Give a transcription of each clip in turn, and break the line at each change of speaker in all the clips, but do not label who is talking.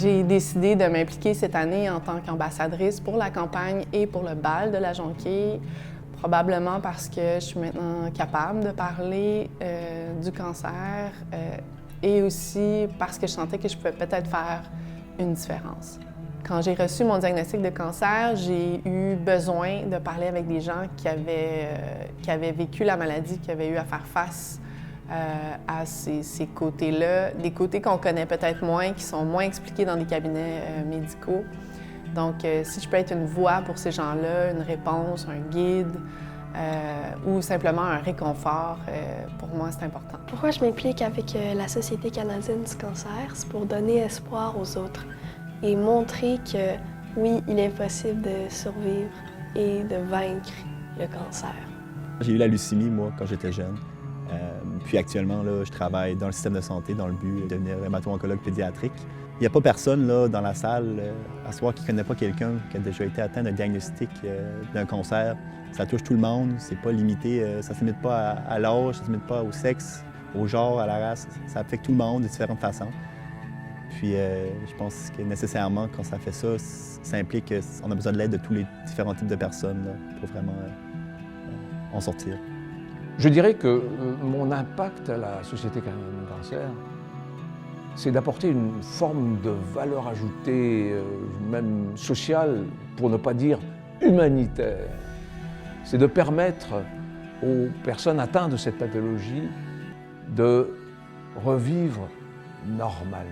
J'ai décidé de m'impliquer cette année en tant qu'ambassadrice pour la campagne et pour le bal de la Jonquille, probablement parce que je suis maintenant capable de parler du cancer et aussi parce que je sentais que je pouvais peut-être faire une différence. Quand j'ai reçu mon diagnostic de cancer, j'ai eu besoin de parler avec des gens qui avaient vécu la maladie, qui avaient eu à faire face à ces côtés-là, des côtés qu'on connaît peut-être moins, qui sont moins expliqués dans des cabinets médicaux. Donc, si je peux être une voix pour ces gens-là, une réponse, un guide ou simplement un réconfort, pour moi, c'est important.
Pourquoi je m'implique avec la Société canadienne du cancer? C'est pour donner espoir aux autres et montrer que, oui, il est possible de survivre et de vaincre le cancer.
J'ai eu la leucémie, moi, quand j'étais jeune. Puis actuellement, là, je travaille dans le système de santé dans le but de devenir hémato-oncologue pédiatrique. Il n'y a pas personne là, dans la salle à ce soir qui ne connaît pas quelqu'un qui a déjà été atteint d'un diagnostic d'un cancer. Ça touche tout le monde, c'est pas limité, ça ne se limite pas à l'âge, ça ne se limite pas au sexe, au genre, à la race. Ça affecte tout le monde de différentes façons. Puis je pense que nécessairement, quand ça fait ça, ça implique qu'on a besoin de l'aide de tous les différents types de personnes là, pour vraiment en sortir.
Je dirais que mon impact à la Société canadienne du cancer, c'est d'apporter une forme de valeur ajoutée, même sociale, pour ne pas dire humanitaire. C'est de permettre aux personnes atteintes de cette pathologie de revivre normalement.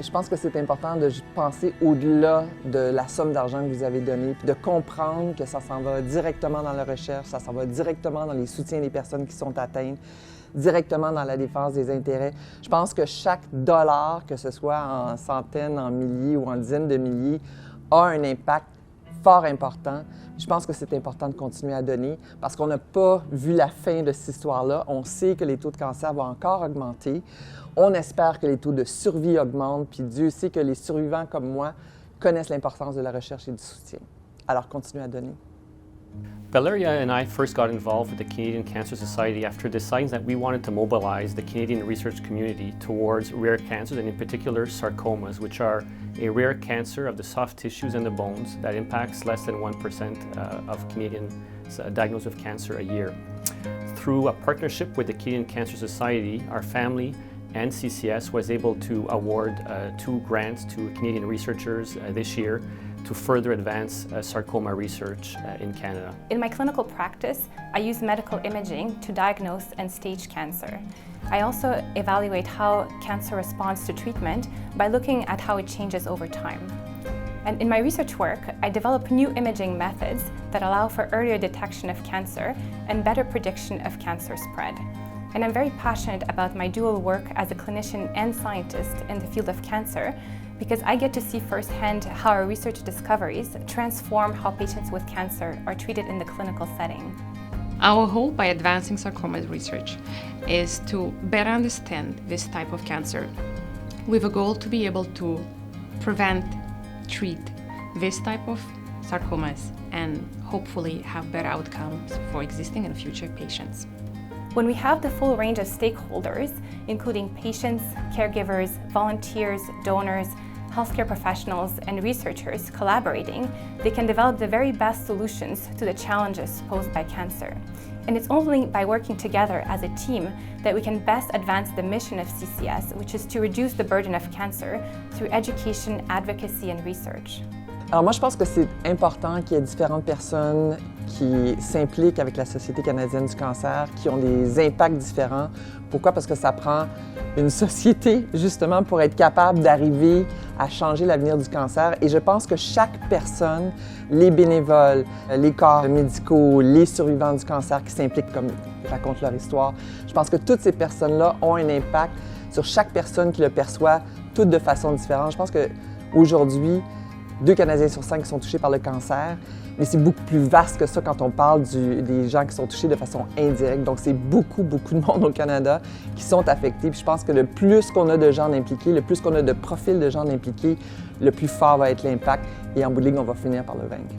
Je pense que c'est important de penser au-delà de la somme d'argent que vous avez donnée, puis de comprendre que ça s'en va directement dans la recherche, ça s'en va directement dans les soutiens des personnes qui sont atteintes, directement dans la défense des intérêts. Je pense que chaque dollar, que ce soit en centaines, en milliers ou en dizaines de milliers, a un impact fort important. Je pense que c'est important de continuer à donner parce qu'on n'a pas vu la fin de cette histoire-là. On sait que les taux de cancer vont encore augmenter. On espère que les taux de survie augmentent, puis Dieu sait que les survivants comme moi connaissent l'importance de la recherche et du soutien. Alors, continuez à donner.
Valeria and I first got involved with the Canadian Cancer Society after deciding that we wanted to mobilize the Canadian research community towards rare cancers, and in particular sarcomas, which are a rare cancer of the soft tissues and the bones that impacts less than 1% of Canadians diagnosed with cancer a year. Through a partnership with the Canadian Cancer Society, our family and CCS was able to award 2 grants to Canadian researchers this year to further advance sarcoma research in Canada.
In my clinical practice, I use medical imaging to diagnose and stage cancer. I also evaluate how cancer responds to treatment by looking at how it changes over time. And in my research work, I develop new imaging methods that allow for earlier detection of cancer and better prediction of cancer spread. And I'm very passionate about my dual work as a clinician and scientist in the field of cancer because I get to see firsthand how our research discoveries transform how patients with cancer are treated in the clinical setting.
Our hope by advancing sarcoma research is to better understand this type of cancer with a goal to be able to prevent, treat this type of sarcomas and hopefully have better outcomes for existing and future patients.
When we have the full range of stakeholders, including patients, caregivers, volunteers, donors, healthcare professionals, and researchers collaborating, they can develop the very best solutions to the challenges posed by cancer. And it's only by working together as a team that we can best advance the mission of CCS, which is to reduce the burden of cancer through education, advocacy, and research.
Alors moi, je pense que c'est important qu'il y ait différentes personnes qui s'impliquent avec la Société canadienne du cancer, qui ont des impacts différents. Pourquoi? Parce que ça prend une société, justement, pour être capable d'arriver à changer l'avenir du cancer. Et je pense que chaque personne, les bénévoles, les corps médicaux, les survivants du cancer qui s'impliquent, comme ils racontent leur histoire, je pense que toutes ces personnes-là ont un impact sur chaque personne qui le perçoit, toutes de façon différente. Je pense qu'aujourd'hui, 2 Canadiens sur 5 qui sont touchés par le cancer, mais c'est beaucoup plus vaste que ça quand on parle des gens qui sont touchés de façon indirecte. Donc, c'est beaucoup de monde au Canada qui sont affectés. Puis je pense que le plus qu'on a de gens impliqués, le plus qu'on a de profils de gens impliqués, le plus fort va être l'impact. Et en bout de ligne, on va finir par le vaincre.